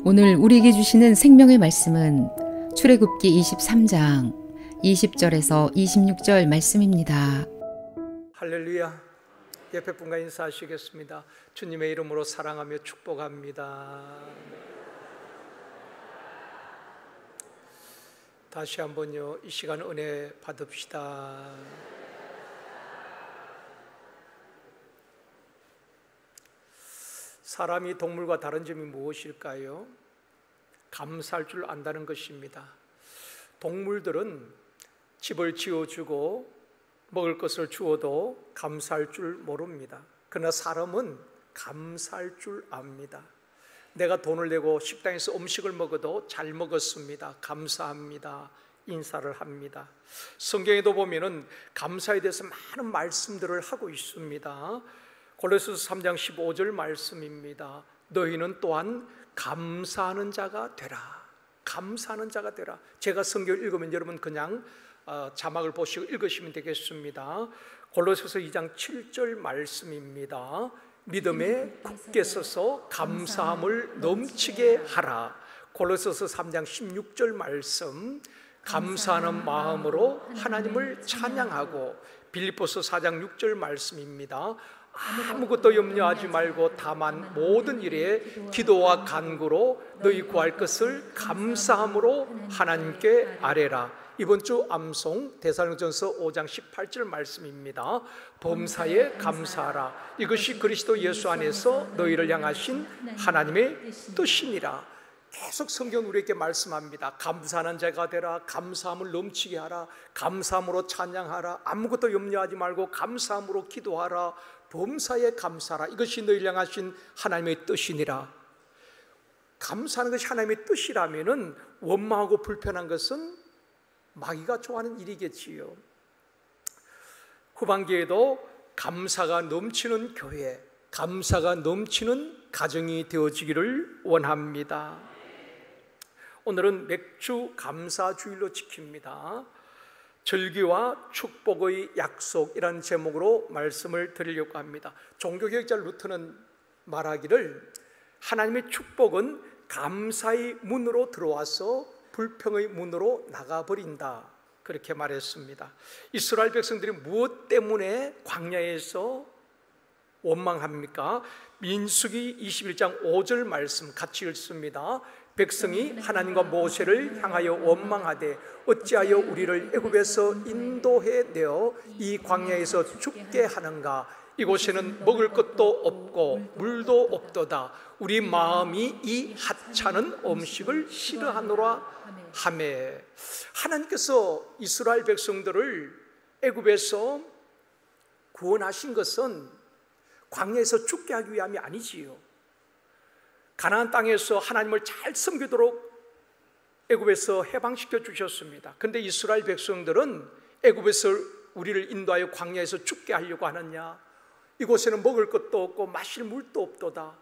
오늘 우리에게 주시는 생명의 말씀은 출애굽기 23장 20절에서 26절 말씀입니다. 할렐루야. 옆에 분과 인사하시겠습니다. 주님의 이름으로 사랑하며 축복합니다. 다시 한번요, 이 시간 은혜 받읍시다. 사람이 동물과 다른 점이 무엇일까요? 감사할 줄 안다는 것입니다. 동물들은 집을 지어주고 먹을 것을 주어도 감사할 줄 모릅니다. 그러나 사람은 감사할 줄 압니다. 내가 돈을 내고 식당에서 음식을 먹어도 잘 먹었습니다, 감사합니다, 인사를 합니다. 성경에도 보면은 감사에 대해서 많은 말씀들을 하고 있습니다. 골로새서 3장 15절 말씀입니다. 너희는 또한 감사하는 자가 되라. 감사하는 자가 되라. 제가 성경을 읽으면 여러분 그냥 자막을 보시고 읽으시면 되겠습니다. 골로새서 2장 7절 말씀입니다. 믿음에 굳게 서서 감사함을 넘치게 하라. 골로새서 3장 16절 말씀, 감사하는 마음으로 하나님을 찬양하고. 빌립보서 4장 6절 말씀입니다. 아무것도 염려하지 말고 다만 모든 일에 기도와 간구로 너희 구할 것을 감사함으로 하나님께 아뢰라. 이번 주 암송 데살로니가전서 5장 18절 말씀입니다. 범사에 감사하라. 이것이 그리스도 예수 안에서 너희를 향하신 하나님의 뜻이니라. 계속 성경 우리에게 말씀합니다. 감사하는 자가 되라. 감사함을 넘치게 하라. 감사함으로 찬양하라. 아무것도 염려하지 말고 감사함으로 기도하라. 범사에 감사하라. 이것이 너희를 향하신 하나님의 뜻이니라. 감사하는 것이 하나님의 뜻이라면은 원망하고 불편한 것은 마귀가 좋아하는 일이겠지요. 후반기에도 감사가 넘치는 교회, 감사가 넘치는 가정이 되어지기를 원합니다. 오늘은 맥주 감사주일로 지킵니다. 절기와 축복의 약속이라는 제목으로 말씀을 드리려고 합니다. 종교개혁자 루터는 말하기를 하나님의 축복은 감사의 문으로 들어와서 불평의 문으로 나가버린다, 그렇게 말했습니다. 이스라엘 백성들이 무엇 때문에 광야에서 원망합니까? 민수기 21장 5절 말씀 같이 읽습니다. 백성이 하나님과 모세를 향하여 원망하되 어찌하여 우리를 애굽에서 인도해 내어 이 광야에서 죽게 하는가? 이곳에는 먹을 것도 없고 물도 없도다. 우리 마음이 이 하찮은 음식을 싫어하노라 하매. 하나님께서 이스라엘 백성들을 애굽에서 구원하신 것은 광야에서 죽게 하기 위함이 아니지요. 가나안 땅에서 하나님을 잘 섬기도록 애굽에서 해방시켜 주셨습니다. 그런데 이스라엘 백성들은 애굽에서 우리를 인도하여 광야에서 죽게 하려고 하느냐? 이곳에는 먹을 것도 없고 마실 물도 없도다.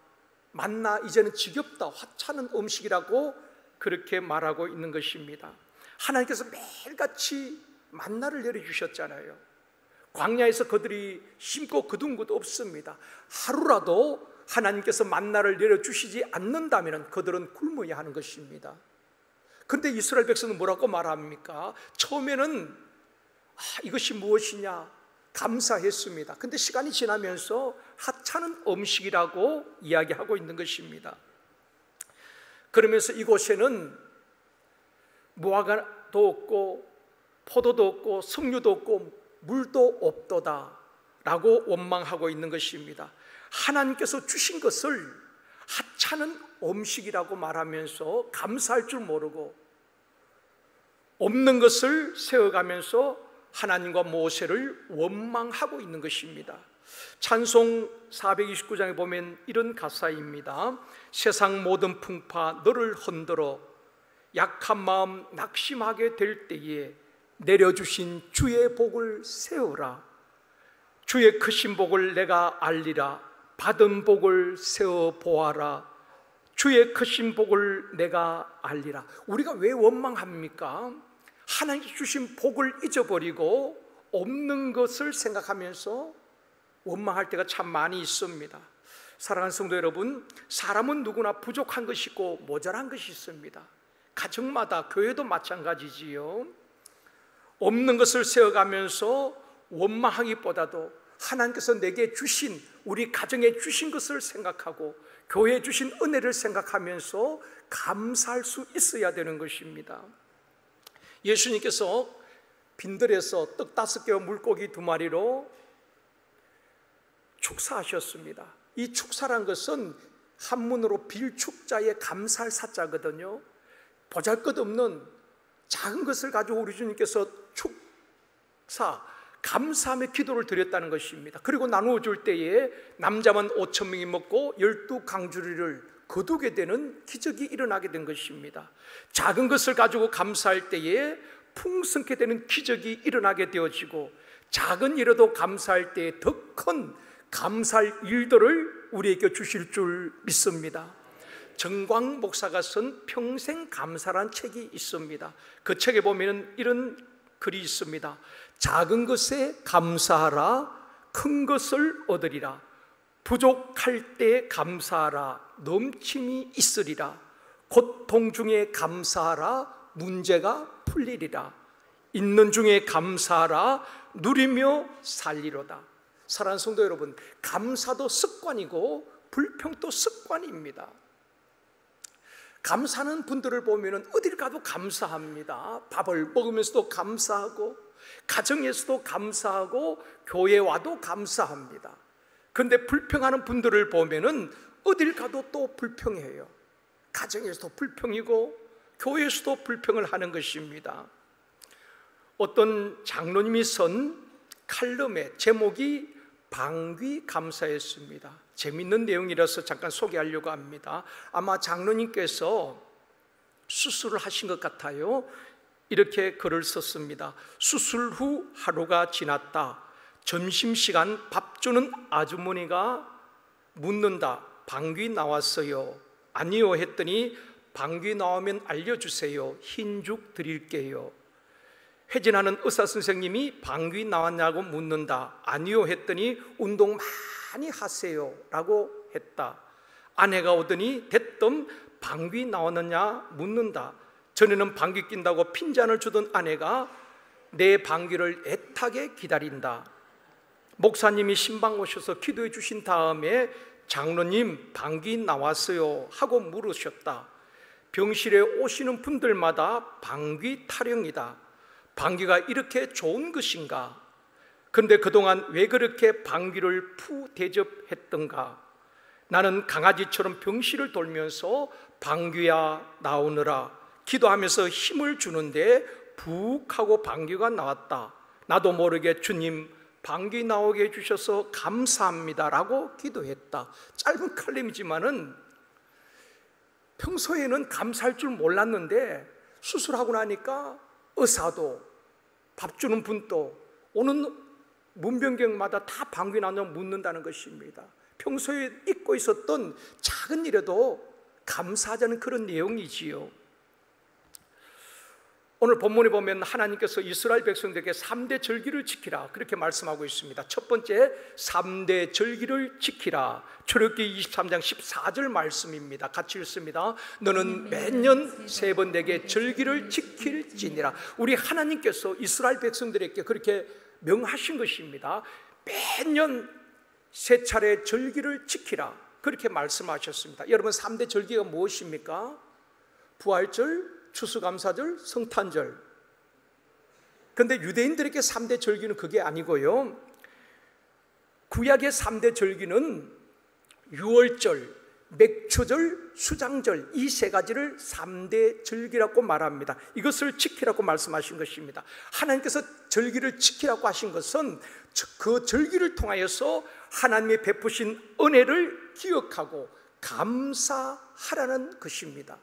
만나 이제는 지겹다, 화찮은 음식이라고 그렇게 말하고 있는 것입니다. 하나님께서 매일같이 만나를 내려주셨잖아요. 광야에서 그들이 심고 거둔 것도 없습니다. 하루라도 하나님께서 만나를 내려주시지 않는다면 그들은 굶어야 하는 것입니다. 그런데 이스라엘 백성은 뭐라고 말합니까? 처음에는 이것이 무엇이냐 감사했습니다. 그런데 시간이 지나면서 하찮은 음식이라고 이야기하고 있는 것입니다. 그러면서 이곳에는 무화과도 없고 포도도 없고 석류도 없고 물도 없도다 라고 원망하고 있는 것입니다. 하나님께서 주신 것을 하찮은 음식이라고 말하면서 감사할 줄 모르고 없는 것을 세워가면서 하나님과 모세를 원망하고 있는 것입니다. 찬송 429장에 보면 이런 가사입니다. 세상 모든 풍파 너를 흔들어 약한 마음 낙심하게 될 때에 내려주신 주의 복을 세우라. 주의 크신 복을 내가 알리라. 받은 복을 세워 보아라. 주의 크신 복을 내가 알리라. 우리가 왜 원망합니까? 하나님께 주신 복을 잊어버리고 없는 것을 생각하면서 원망할 때가 참 많이 있습니다. 사랑하는 성도 여러분, 사람은 누구나 부족한 것이 있고 모자란 것이 있습니다. 가정마다, 교회도 마찬가지지요. 없는 것을 세워가면서 원망하기보다도 하나님께서 내게 주신, 우리 가정에 주신 것을 생각하고 교회에 주신 은혜를 생각하면서 감사할 수 있어야 되는 것입니다. 예수님께서 빈들에서 떡 5개와 물고기 2마리로 축사하셨습니다. 이 축사란 것은 한문으로 빌축자의 감사할 사자거든요. 보잘것없는 작은 것을 가지고 우리 주님께서 축사, 감사함의 기도를 드렸다는 것입니다. 그리고 나누어 줄 때에 남자만 5,000명이 먹고 12강주리를 거두게 되는 기적이 일어나게 된 것입니다. 작은 것을 가지고 감사할 때에 풍성케 되는 기적이 일어나게 되어지고, 작은 일에도 감사할 때에 더 큰 감사할 일들을 우리에게 주실 줄 믿습니다. 정광 목사가 쓴 평생 감사란 책이 있습니다. 그 책에 보면 이런 글이 있습니다. 작은 것에 감사하라, 큰 것을 얻으리라. 부족할 때 감사하라, 넘침이 있으리라. 고통 중에 감사하라, 문제가 풀리리라. 있는 중에 감사하라, 누리며 살리로다. 사랑하는 성도 여러분, 감사도 습관이고 불평도 습관입니다. 감사하는 분들을 보면 어딜 가도 감사합니다. 밥을 먹으면서도 감사하고, 가정에서도 감사하고, 교회 와도 감사합니다. 그런데 불평하는 분들을 보면 어딜 가도 또 불평해요. 가정에서도 불평이고 교회에서도 불평을 하는 것입니다. 어떤 장로님이 쓴 칼럼의 제목이 방귀 감사였습니다. 재밌는 내용이라서 잠깐 소개하려고 합니다. 아마 장로님께서 수술을 하신 것 같아요. 이렇게 글을 썼습니다. 수술 후 하루가 지났다. 점심시간 밥 주는 아주머니가 묻는다. 방귀 나왔어요? 아니요 했더니 방귀 나오면 알려주세요. 흰죽 드릴게요. 회진하는 의사 선생님이 방귀 나왔냐고 묻는다. 아니요 했더니 운동 많이 하세요 라고 했다. 아내가 오더니 대뜸 방귀 나왔느냐 묻는다. 전에는 방귀 낀다고 핀잔을 주던 아내가 내 방귀를 애타게 기다린다. 목사님이 신방 오셔서 기도해 주신 다음에 장로님 방귀 나왔어요 하고 물으셨다. 병실에 오시는 분들마다 방귀 타령이다. 방귀가 이렇게 좋은 것인가? 그런데 그동안 왜 그렇게 방귀를 푸 대접했던가? 나는 강아지처럼 병실을 돌면서 방귀야 나오느라 기도하면서 힘을 주는데 푹 하고 방귀가 나왔다. 나도 모르게 주님 방귀 나오게 해주셔서 감사합니다 라고 기도했다. 짧은 칼럼이지만은 평소에는 감사할 줄 몰랐는데 수술하고 나니까 의사도 밥 주는 분도 오는 문병경마다 다 방귀 나오냐고 묻는다는 것입니다. 평소에 잊고 있었던 작은 일에도 감사하자는 그런 내용이지요. 오늘 본문에 보면 하나님께서 이스라엘 백성들에게 3대 절기를 지키라 그렇게 말씀하고 있습니다. 첫 번째 3대 절기를 지키라. 출애굽기 23장 14절 말씀입니다. 같이 읽습니다. 너는 매년 3번 내게 절기를 지킬지니라. 우리 하나님께서 이스라엘 백성들에게 그렇게 명하신 것입니다. 매년 3차례 절기를 지키라 그렇게 말씀하셨습니다. 여러분 3대 절기가 무엇입니까? 부활절, 추수감사절, 성탄절. 그런데 유대인들에게 3대 절기는 그게 아니고요. 구약의 3대 절기는 유월절, 맥추절, 수장절 이 3가지를 3대 절기라고 말합니다. 이것을 지키라고 말씀하신 것입니다. 하나님께서 절기를 지키라고 하신 것은 그 절기를 통하여서 하나님이 베푸신 은혜를 기억하고 감사하라는 것입니다.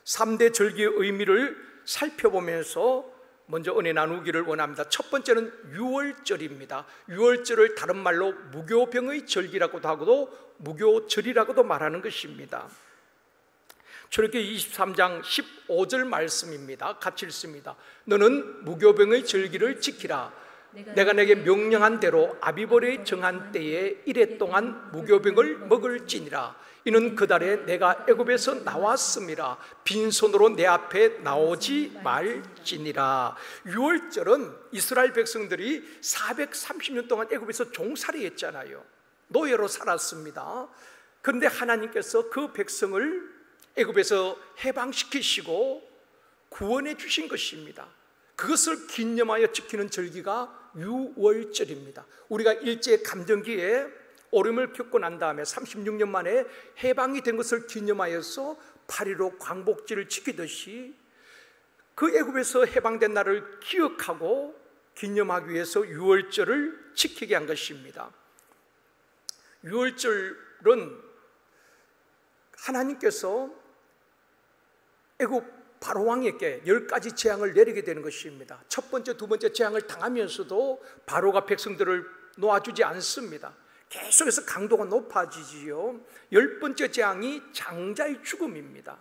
3대 절기의 의미를 살펴보면서 먼저 은혜 나누기를 원합니다. 첫 번째는 유월절입니다. 유월절을 다른 말로 무교병의 절기라고도 하고도 무교절이라고도 말하는 것입니다. 출애굽기 23장 15절 말씀입니다. 같이 읽습니다. 너는 무교병의 절기를 지키라. 내가 내게 명령한 대로 아비벌의 정한 때에 이래 동안 무교병을 먹을지니라. 이는 그 달에 내가 애굽에서 나왔음이라. 빈손으로 내 앞에 나오지 말지니라. 유월절은 이스라엘 백성들이 430년 동안 애굽에서 종살이 했잖아요. 노예로 살았습니다. 그런데 하나님께서 그 백성을 애굽에서 해방시키시고 구원해 주신 것입니다. 그것을 기념하여 지키는 절기가 유월절입니다. 우리가 일제 감정기에 어려움을 겪고 난 다음에 36년 만에 해방이 된 것을 기념하여서 8.15 광복절을 지키듯이 그 애굽에서 해방된 날을 기억하고 기념하기 위해서 유월절을 지키게 한 것입니다. 유월절은 하나님께서 애굽 바로 왕에게 10가지 재앙을 내리게 되는 것입니다. 첫 번째, 두 번째 재앙을 당하면서도 바로가 백성들을 놓아주지 않습니다. 계속해서 강도가 높아지지요. 10번째 재앙이 장자의 죽음입니다.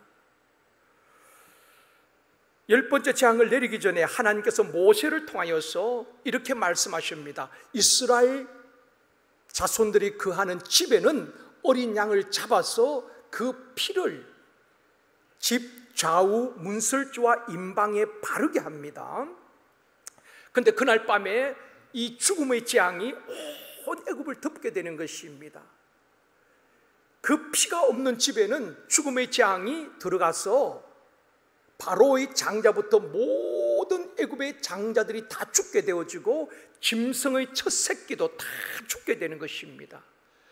10번째 재앙을 내리기 전에 하나님께서 모세를 통하여서 이렇게 말씀하십니다. 이스라엘 자손들이 거하는 집에는 어린 양을 잡아서 그 피를 집 좌우 문설주와 임방에 바르게 합니다. 그런데 그날 밤에 이 죽음의 재앙이 온 애굽을 덮게 되는 것입니다. 그 피가 없는 집에는 죽음의 재앙이 들어가서 바로의 장자부터 모든 애굽의 장자들이 다 죽게 되어지고 짐승의 첫 새끼도 다 죽게 되는 것입니다.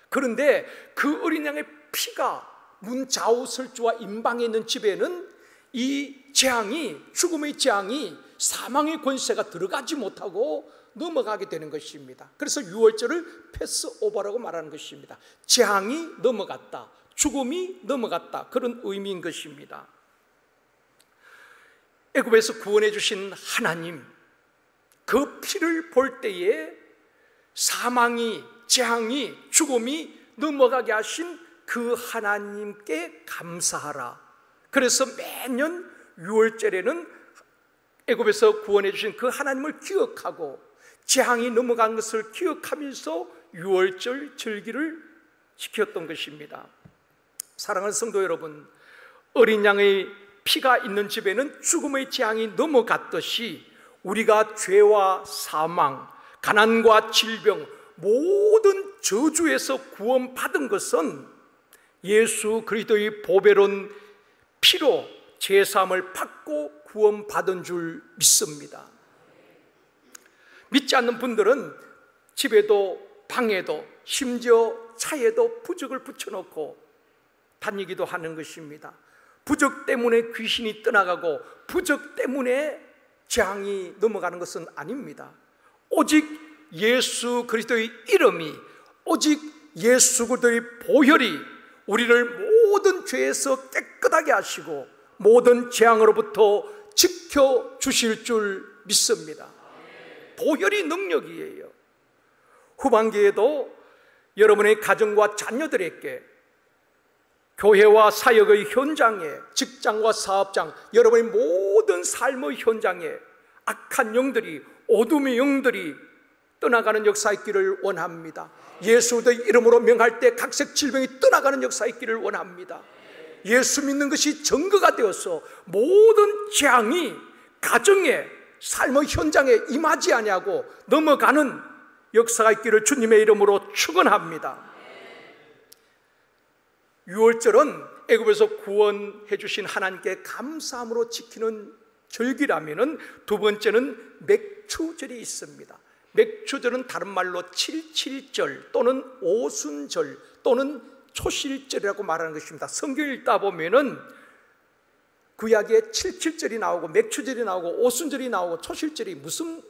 그런데 그 어린 양의 피가 문 좌우 설주와 임방에 있는 집에는 이 재앙이, 죽음의 재앙이, 사망의 권세가 들어가지 못하고 넘어가게 되는 것입니다. 그래서 유월절을 패스오버라고 말하는 것입니다. 재앙이 넘어갔다, 죽음이 넘어갔다, 그런 의미인 것입니다. 애굽에서 구원해 주신 하나님, 그 피를 볼 때에 사망이, 재앙이, 죽음이 넘어가게 하신 그 하나님께 감사하라. 그래서 매년 유월절에는 애굽에서 구원해 주신 그 하나님을 기억하고 재앙이 넘어간 것을 기억하면서 유월절 절기를 지켰던 것입니다. 사랑하는 성도 여러분, 어린 양의 피가 있는 집에는 죽음의 재앙이 넘어갔듯이 우리가 죄와 사망, 가난과 질병, 모든 저주에서 구원받은 것은 예수 그리스도의 보배로운 피로 제사함을 받고 구원받은 줄 믿습니다. 믿지 않는 분들은 집에도 방에도 심지어 차에도 부적을 붙여놓고 다니기도 하는 것입니다. 부적 때문에 귀신이 떠나가고 부적 때문에 재앙이 넘어가는 것은 아닙니다. 오직 예수 그리스도의 이름이, 오직 예수 그리스도의 보혈이 우리를 모든 죄에서 깨끗하게 하시고 모든 재앙으로부터 지켜주실 줄 믿습니다. 보혈이 능력이에요. 후반기에도 여러분의 가정과 자녀들에게 교회와 사역의 현장에, 직장과 사업장, 여러분의 모든 삶의 현장에 악한 영들이, 어둠의 영들이 떠나가는 역사 있기를 원합니다. 예수의 이름으로 명할 때 각색 질병이 떠나가는 역사 있기를 원합니다. 예수 믿는 것이 증거가 되어서 모든 재앙이 가정에, 삶의 현장에 임하지 아니하고 넘어가는 역사가 있기를 주님의 이름으로 축원합니다. 유월절은 애굽에서 구원해 주신 하나님께 감사함으로 지키는 절기라면은 두 번째는 맥추절이 있습니다. 맥추절은 다른 말로 77절 또는 오순절 또는 초실절이라고 말하는 것입니다. 성경 읽다 보면은 구약에 77절이 나오고 맥추절이 나오고 오순절이 나오고 초실절이 무슨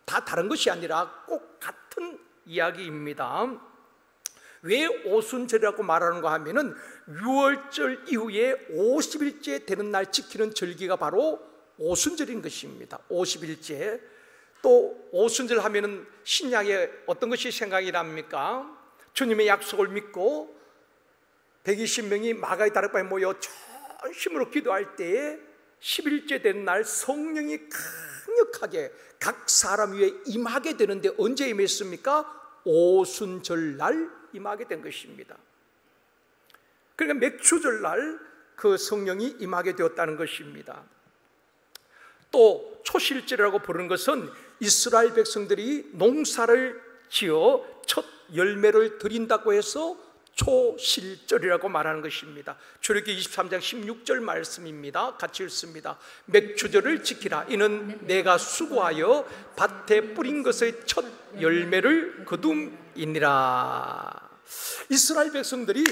다 다른 것이 아니라 꼭 같은 이야기입니다. 왜 오순절이라고 말하는가 하면은 유월절 이후에 50일째 되는 날 지키는 절기가 바로 오순절인 것입니다. 50일째. 또 오순절 하면은 신약에 어떤 것이 생각이 납니까? 주님의 약속을 믿고 120명이 마가의 다락방에 모여 전심으로 기도할 때에 10일째 된 날 성령이 강력하게 각 사람 위에 임하게 되는데 언제 임했습니까? 오순절날 임하게 된 것입니다. 그러니까 맥추절날 그 성령이 임하게 되었다는 것입니다. 또 초실절이라고 부르는 것은 이스라엘 백성들이 농사를 지어 첫 열매를 드린다고 해서 초실절이라고 말하는 것입니다. 출애굽기 23장 16절 말씀입니다. 같이 읽습니다. 맥추절을 지키라. 이는 내가 수고하여 밭에 뿌린 것의 첫 열매를 거둠이니라. 이스라엘 백성들이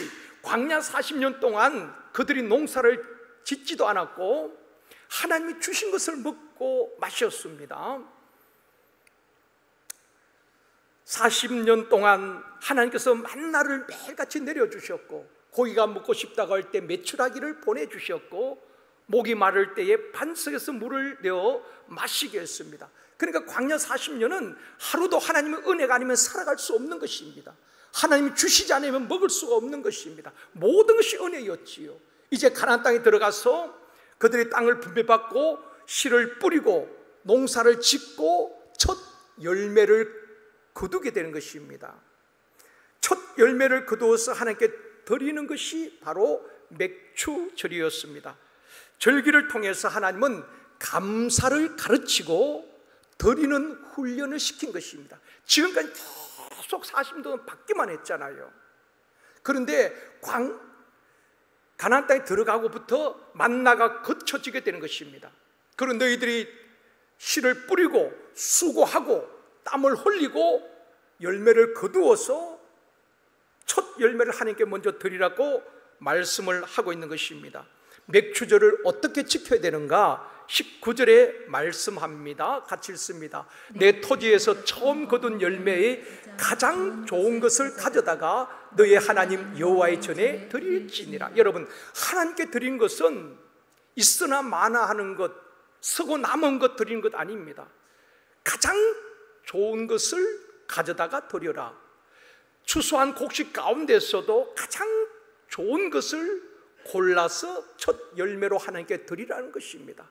광야 40년 동안 그들이 농사를 짓지도 않았고 하나님이 주신 것을 먹고 마셨습니다. 40년 동안 하나님께서 만나를 매일같이 내려주셨고, 고기가 먹고 싶다고 할 때 메추라기를 보내주셨고, 목이 마를 때에 반석에서 물을 내어 마시게 했습니다. 그러니까 광야 40년은 하루도 하나님의 은혜가 아니면 살아갈 수 없는 것입니다. 하나님이 주시지 않으면 먹을 수가 없는 것입니다. 모든 것이 은혜였지요. 이제 가나안 땅에 들어가서 그들이 땅을 분배받고 씨를 뿌리고 농사를 짓고 첫 열매를 거두게 되는 것입니다. 첫 열매를 거두어서 하나님께 드리는 것이 바로 맥추절이었습니다. 절기를 통해서 하나님은 감사를 가르치고 드리는 훈련을 시킨 것입니다. 지금까지 계속 40년 동안 받기만 했잖아요. 그런데 가나안 땅에 들어가고부터 만나가 거쳐지게 되는 것입니다. 그리고 너희들이 씨를 뿌리고 수고하고 땀을 흘리고 열매를 거두어서 첫 열매를 하나님께 먼저 드리라고 말씀을 하고 있는 것입니다. 맥추절을 어떻게 지켜야 되는가? 19절에 말씀합니다. 같이 읽습니다. 내 토지에서 처음 거둔 열매의 가장 좋은 것을 가져다가 너의 하나님 여호와의 전에 드릴지니라. 여러분, 하나님께 드린 것은 있으나 마나 하는 것, 쓰고 남은 것 드리는 것 아닙니다. 가장 좋은 것을 가져다가 드려라. 추수한 곡식 가운데서도 가장 좋은 것을 골라서 첫 열매로 하나님께 드리라는 것입니다.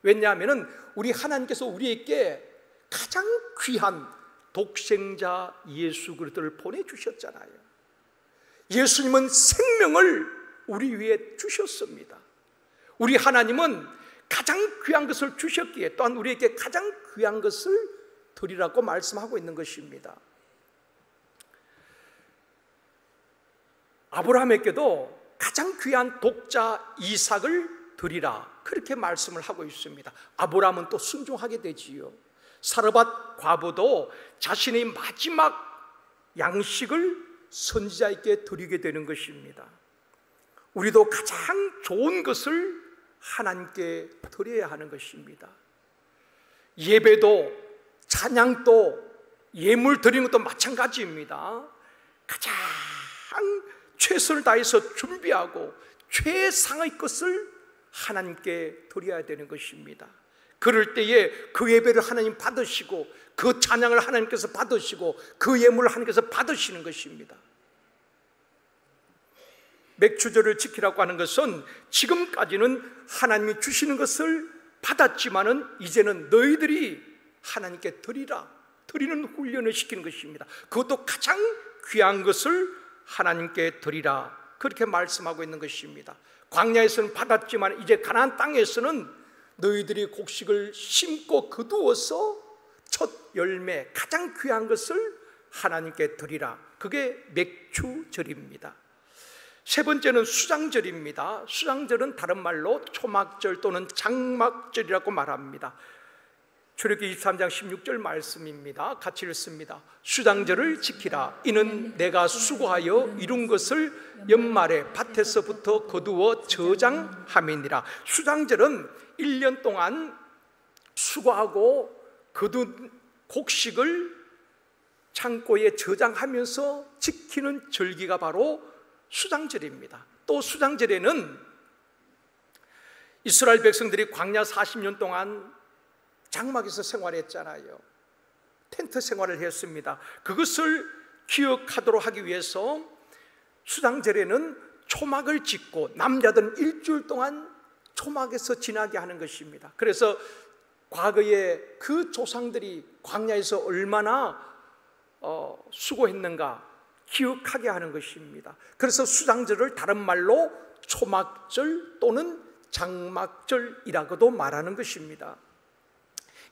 왜냐하면 우리 하나님께서 우리에게 가장 귀한 독생자 예수 그리스도를 보내주셨잖아요. 예수님은 생명을 우리 위해 주셨습니다. 우리 하나님은 가장 귀한 것을 주셨기에 또한 우리에게 가장 귀한 것을 드리라고 말씀하고 있는 것입니다. 아브라함에게도 가장 귀한 독자 이삭을 드리라, 그렇게 말씀을 하고 있습니다. 아브라함은 또 순종하게 되지요. 사르밧 과부도 자신의 마지막 양식을 선지자에게 드리게 되는 것입니다. 우리도 가장 좋은 것을 하나님께 드려야 하는 것입니다. 예배도 찬양도 예물 드리는 것도 마찬가지입니다. 가장 최선을 다해서 준비하고 최상의 것을 하나님께 드려야 되는 것입니다. 그럴 때에 그 예배를 하나님 받으시고 그 찬양을 하나님께서 받으시고 그 예물을 하나님께서 받으시는 것입니다. 맥추절을 지키라고 하는 것은 지금까지는 하나님이 주시는 것을 받았지만은 이제는 너희들이 하나님께 드리는 훈련을 시키는 것입니다. 그것도 가장 귀한 것을 하나님께 드리라, 그렇게 말씀하고 있는 것입니다. 광야에서는 받았지만 이제 가나안 땅에서는 너희들이 곡식을 심고 거두어서 첫 열매, 가장 귀한 것을 하나님께 드리라. 그게 맥추절입니다. 세 번째는 수장절입니다. 수장절은 다른 말로 초막절 또는 장막절이라고 말합니다. 출애굽기 23장 16절 말씀입니다. 같이 읽습니다. 수장절을 지키라. 이는 내가 수고하여 이룬 것을 연말에 밭에서부터 거두어 저장함이니라. 수장절은 1년 동안 수고하고 거둔 곡식을 창고에 저장하면서 지키는 절기가 바로 수장절입니다. 또 수장절에는 이스라엘 백성들이 광야 40년 동안 장막에서 생활했잖아요. 텐트 생활을 했습니다. 그것을 기억하도록 하기 위해서 수장절에는 초막을 짓고 남자들은 일주일 동안 초막에서 지나게 하는 것입니다. 그래서 과거에 그 조상들이 광야에서 얼마나 수고했는가 기억하게 하는 것입니다. 그래서 수장절을 다른 말로 초막절 또는 장막절이라고도 말하는 것입니다.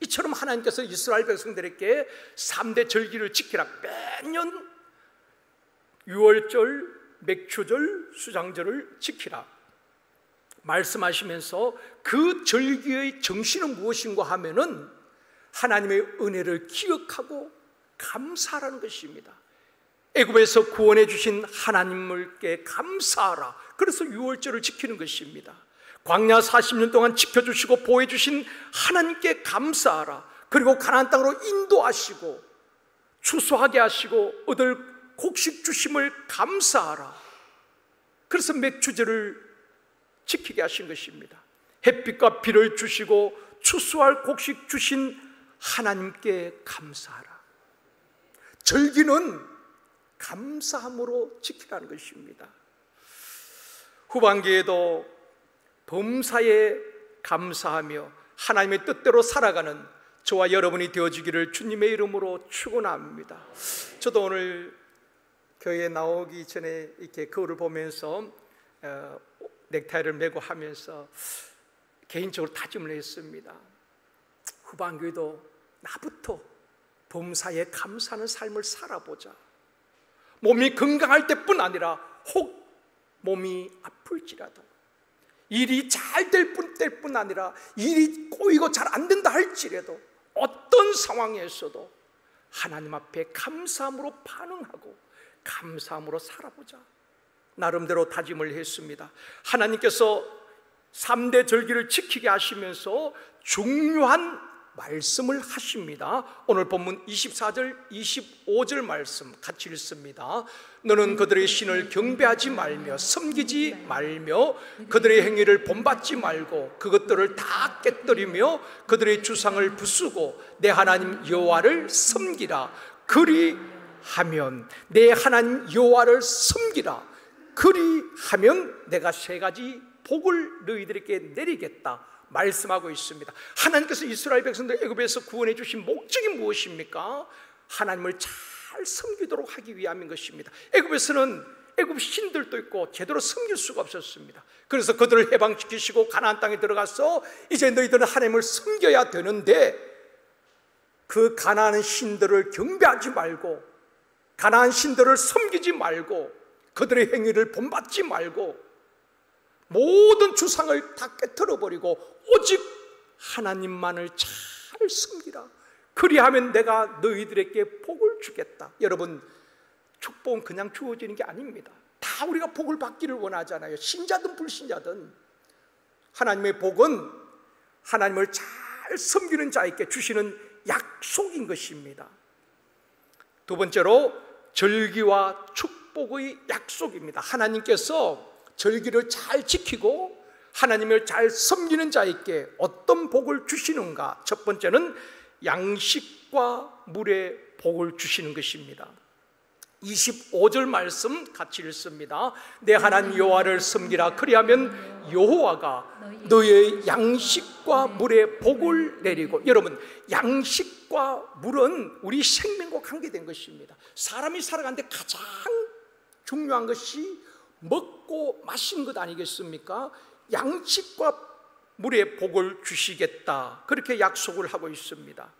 이처럼 하나님께서 이스라엘 백성들에게 3대 절기를 지키라, 매년 유월절, 맥추절, 수장절을 지키라 말씀하시면서 그 절기의 정신은 무엇인가 하면은 하나님의 은혜를 기억하고 감사하라는 것입니다. 애굽에서 구원해 주신 하나님께 감사하라. 그래서 유월절을 지키는 것입니다. 광야 40년 동안 지켜주시고 보호해 주신 하나님께 감사하라. 그리고 가나안 땅으로 인도하시고 추수하게 하시고 얻을 곡식 주심을 감사하라. 그래서 맥추절을 지키게 하신 것입니다. 햇빛과 비를 주시고 추수할 곡식 주신 하나님께 감사하라. 절기는 감사함으로 지키라는 것입니다. 후반기에도 범사에 감사하며 하나님의 뜻대로 살아가는 저와 여러분이 되어주기를 주님의 이름으로 축원합니다. 저도 오늘 교회에 나오기 전에 이렇게 거울을 보면서 넥타이를 메고 하면서 개인적으로 다짐을 했습니다. 후반기에도 나부터 범사에 감사하는 삶을 살아보자. 몸이 건강할 때뿐 아니라 혹 몸이 아플지라도, 일이 잘 될 뿐 아니라 일이 꼬이고 잘 안 된다 할지라도 어떤 상황에서도 하나님 앞에 감사함으로 반응하고 감사함으로 살아보자. 나름대로 다짐을 했습니다. 하나님께서 3대 절기를 지키게 하시면서 중요한 말씀을 하십니다. 오늘 본문 24절, 25절 말씀 같이 읽습니다. 너는 그들의 신을 경배하지 말며 섬기지 말며 그들의 행위를 본받지 말고 그것들을 다 깨뜨리며 그들의 주상을 부수고 내 하나님 여호와를 섬기라. 그리하면 내 하나님 여호와를 섬기라. 그리하면 내가 3가지 복을 너희들에게 내리겠다 말씀하고 있습니다. 하나님께서 이스라엘 백성들 애굽에서 구원해 주신 목적이 무엇입니까? 하나님을 잘 섬기도록 하기 위함인 것입니다. 애굽에서는 애굽 신들도 있고 제대로 섬길 수가 없었습니다. 그래서 그들을 해방시키시고 가나안 땅에 들어가서 이제 너희들은 하나님을 섬겨야 되는데 그 가나안 신들을 경배하지 말고 가나안 신들을 섬기지 말고 그들의 행위를 본받지 말고 모든 주상을 다 깨트려버리고 오직 하나님만을 잘 섬기라. 그리하면 내가 너희들에게 복을 주겠다. 여러분, 축복은 그냥 주어지는 게 아닙니다. 다 우리가 복을 받기를 원하잖아요. 신자든 불신자든. 하나님의 복은 하나님을 잘 섬기는 자에게 주시는 약속인 것입니다. 두 번째로 절기와 축복의 약속입니다. 하나님께서 절기를 잘 지키고 하나님을 잘 섬기는 자에게 어떤 복을 주시는가? 첫 번째는 양식과 물의 복을 주시는 것입니다. 25절 말씀 같이 읽습니다. 내 하나님 여호와를 섬기라. 그리하면 여호와가 너의 양식과 물의 복을 내리고. 여러분, 양식과 물은 우리 생명과 관계된 것입니다. 사람이 살아가는데 가장 중요한 것이 먹고 마시는 것 아니겠습니까? 양식과 물의 복을 주시겠다, 그렇게 약속을 하고 있습니다.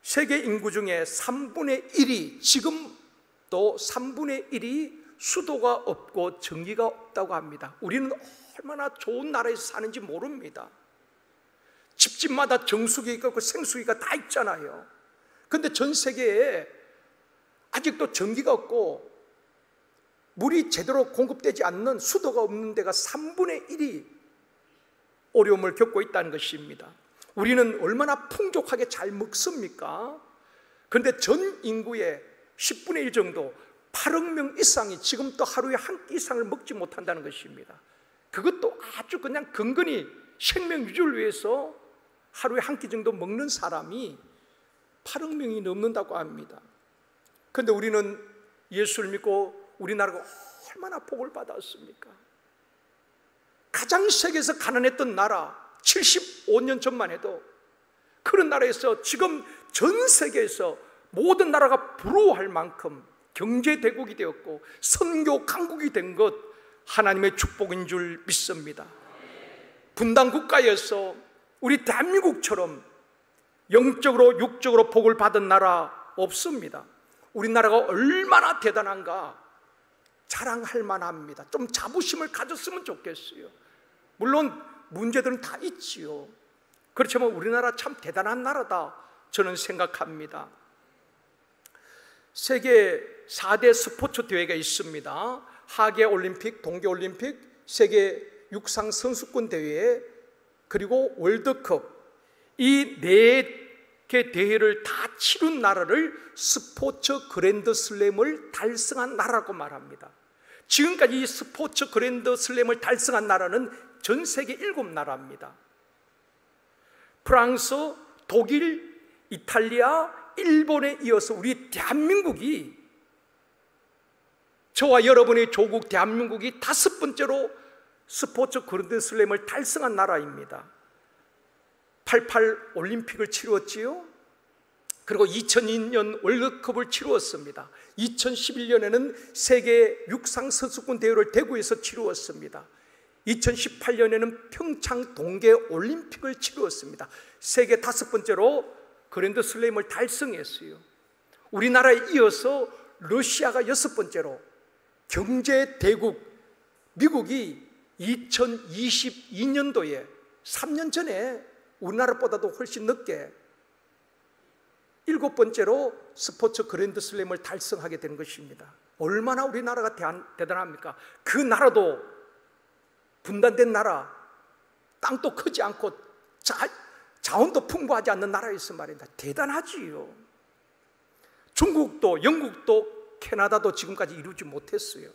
세계 인구 중에 3분의 1이 지금도 3분의 1이 수도가 없고 전기가 없다고 합니다. 우리는 얼마나 좋은 나라에서 사는지 모릅니다. 집집마다 정수기가 있고 생수기가 다 있잖아요. 그런데 전 세계에 아직도 전기가 없고 물이 제대로 공급되지 않는, 수도가 없는 데가 3분의 1이 어려움을 겪고 있다는 것입니다. 우리는 얼마나 풍족하게 잘 먹습니까? 그런데 전 인구의 10분의 1 정도, 8억 명 이상이 지금도 하루에 한 끼 이상을 먹지 못한다는 것입니다. 그것도 아주 그냥 근근히 생명 유지를 위해서 하루에 한 끼 정도 먹는 사람이 8억 명이 넘는다고 합니다. 그런데 우리는 예수를 믿고 우리나라가 얼마나 복을 받았습니까? 가장 세계에서 가난했던 나라, 75년 전만 해도 그런 나라에서 지금 전 세계에서 모든 나라가 부러워할 만큼 경제 대국이 되었고 선교 강국이 된 것, 하나님의 축복인 줄 믿습니다. 분단 국가에서 우리 대한민국처럼 영적으로 육적으로 복을 받은 나라 없습니다. 우리나라가 얼마나 대단한가 자랑할 만합니다. 좀 자부심을 가졌으면 좋겠어요. 물론 문제들은 다 있지요. 그렇지만 우리나라 참 대단한 나라다 저는 생각합니다. 세계 4대 스포츠 대회가 있습니다. 하계올림픽, 동계올림픽, 세계 육상 선수권 대회, 그리고 월드컵, 이 4개 대회를 다 치른 나라를 스포츠 그랜드 슬램을 달성한 나라라고 말합니다. 지금까지 이 스포츠 그랜드 슬램을 달성한 나라는 전 세계 7나라입니다. 프랑스, 독일, 이탈리아, 일본에 이어서 우리 대한민국이, 저와 여러분의 조국 대한민국이 5번째로 스포츠 그랜드 슬램을 달성한 나라입니다. 88 올림픽을 치루었지요. 그리고 2002년 월드컵을 치루었습니다. 2011년에는 세계 육상 선수권 대회를 대구에서 치루었습니다. 2018년에는 평창 동계 올림픽을 치루었습니다. 세계 5번째로 그랜드 슬램을 달성했어요. 우리나라에 이어서 러시아가 6번째로, 경제 대국 미국이 2022년도에 3년 전에 우리나라보다도 훨씬 늦게 7번째로 스포츠 그랜드 슬램을 달성하게 된 것입니다. 얼마나 우리나라가 대단합니까? 그 나라도 분단된 나라, 땅도 크지 않고 자원도 풍부하지 않는 나라에서 말입니다. 대단하지요. 중국도, 영국도, 캐나다도 지금까지 이루지 못했어요.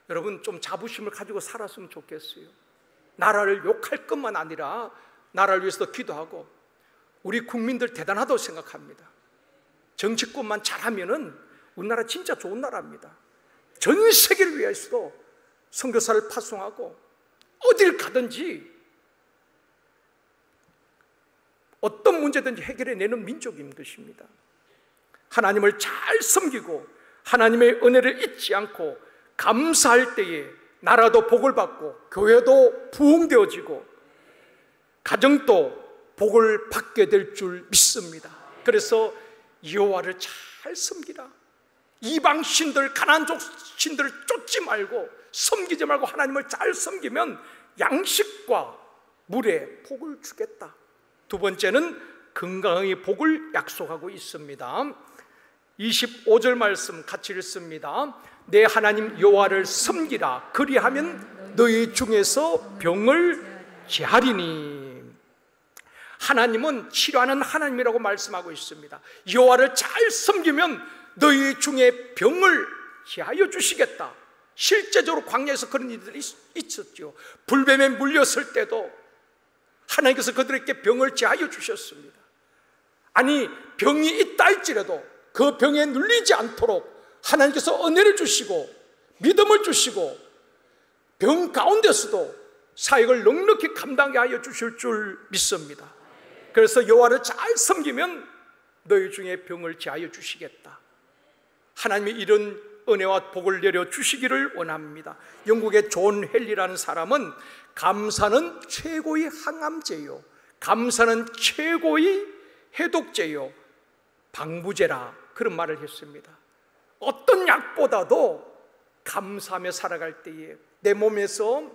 여러분, 좀 자부심을 가지고 살았으면 좋겠어요. 나라를 욕할 것만 아니라 나라를 위해서도 기도하고, 우리 국민들 대단하다고 생각합니다. 정치권만 잘하면은 우리나라 진짜 좋은 나라입니다. 전 세계를 위해서도 선교사를 파송하고 어딜 가든지 어떤 문제든지 해결해내는 민족인 것입니다. 하나님을 잘 섬기고 하나님의 은혜를 잊지 않고 감사할 때에 나라도 복을 받고 교회도 부흥되어지고 가정도 복을 받게 될 줄 믿습니다. 그래서 여호와를 잘 섬기라. 이방 신들, 가나안족 신들을 쫓지 말고 섬기지 말고 하나님을 잘 섬기면 양식과 물에 복을 주겠다. 두 번째는 건강의 복을 약속하고 있습니다. 25절 말씀 같이 읽습니다. 내 하나님 여호와를 섬기라. 그리하면 너희 중에서 병을 제하리니. 하나님은 치료하는 하나님이라고 말씀하고 있습니다. 여호와를 잘 섬기면 너희 중에 병을 제하여 주시겠다. 실제적으로 광야에서 그런 일들이 있었죠. 불뱀에 물렸을 때도 하나님께서 그들에게 병을 제하여 주셨습니다. 아니, 병이 있다 할지라도 그 병에 눌리지 않도록 하나님께서 은혜를 주시고 믿음을 주시고 병 가운데서도 사역을 넉넉히 감당하게 하여 주실 줄 믿습니다. 그래서 여호와를 잘 섬기면 너희 중에 병을 제하여 주시겠다. 하나님이 이런 은혜와 복을 내려 주시기를 원합니다. 영국의 존 헨리라는 사람은 감사는 최고의 항암제요, 감사는 최고의 해독제요, 방부제라, 그런 말을 했습니다. 어떤 약보다도 감사하며 살아갈 때에 내 몸에서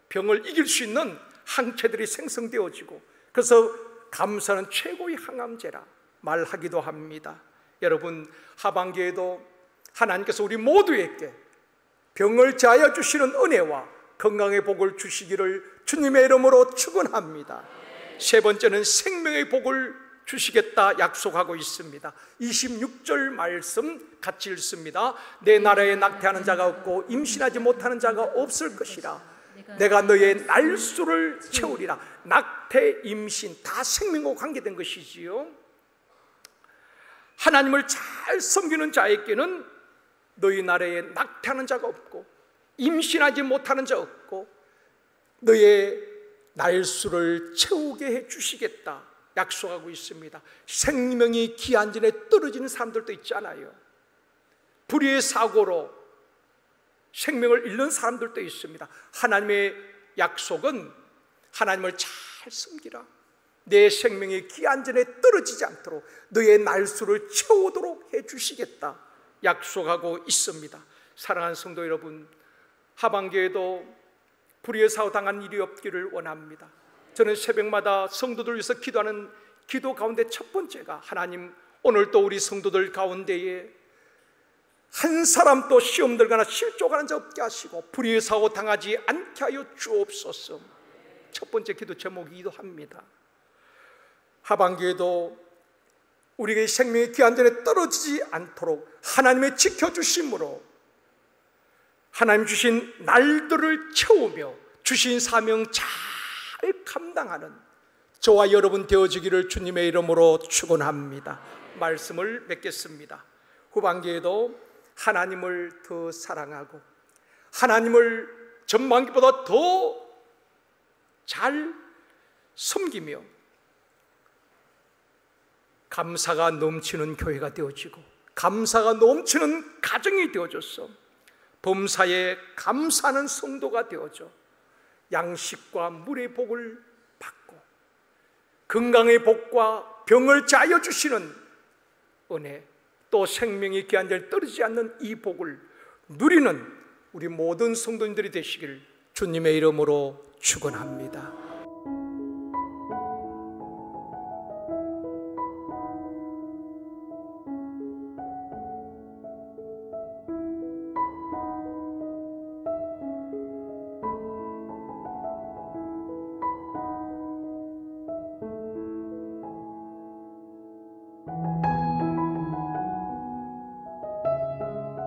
병을 이길 수 있는 항체들이 생성되어지고, 그래서 감사는 최고의 항암제라 말하기도 합니다. 여러분, 하반기에도 하나님께서 우리 모두에게 병을 제하여 주시는 은혜와 건강의 복을 주시기를 주님의 이름으로 축원합니다. 세 번째는 생명의 복을 주시겠다 약속하고 있습니다. 26절 말씀 같이 읽습니다. 내 나라에 낙태하는 자가 없고 임신하지 못하는 자가 없을 것이라. 내가 너의 날수를 채우리라. 낙태, 임신 다 생명과 관계된 것이지요. 하나님을 잘 섬기는 자에게는 너희 나라에 낙태하는 자가 없고 임신하지 못하는 자 없고 너의 날수를 채우게 해주시겠다 약속하고 있습니다. 생명이 기한전에 떨어지는 사람들도 있잖아요. 불의의 사고로 생명을 잃는 사람들도 있습니다. 하나님의 약속은 하나님을 잘 섬기라, 내 생명이 기한전에 떨어지지 않도록 너의 날수를 채우도록 해주시겠다 약속하고 있습니다. 사랑하는 성도 여러분, 하반기에도 불의의 사고 당한 일이 없기를 원합니다. 저는 새벽마다 성도들 위해서 기도하는 기도 가운데 첫 번째가, 하나님 오늘도 우리 성도들 가운데에 한 사람도 시험 들거나 실족하는 자 없게 하시고 불의의 사고 당하지 않게 하여 주옵소서. 첫 번째 기도 제목이기도 합니다. 하반기에도 우리의 생명이 기한전에 떨어지지 않도록 하나님의 지켜주심으로 하나님 주신 날들을 채우며 주신 사명 잘 감당하는 저와 여러분 되어지기를 주님의 이름으로 축원합니다. 말씀을 맺겠습니다. 후반기에도 하나님을 더 사랑하고 하나님을 전반기보다 더 잘 섬기며 감사가 넘치는 교회가 되어지고 감사가 넘치는 가정이 되어져서 범사에 감사하는 성도가 되어져 양식과 물의 복을 받고 건강의 복과 병을 자여 주시는 은혜, 또 생명이 기한전에 떨어지지 않는 이 복을 누리는 우리 모든 성도님들이 되시기를 주님의 이름으로 축원합니다.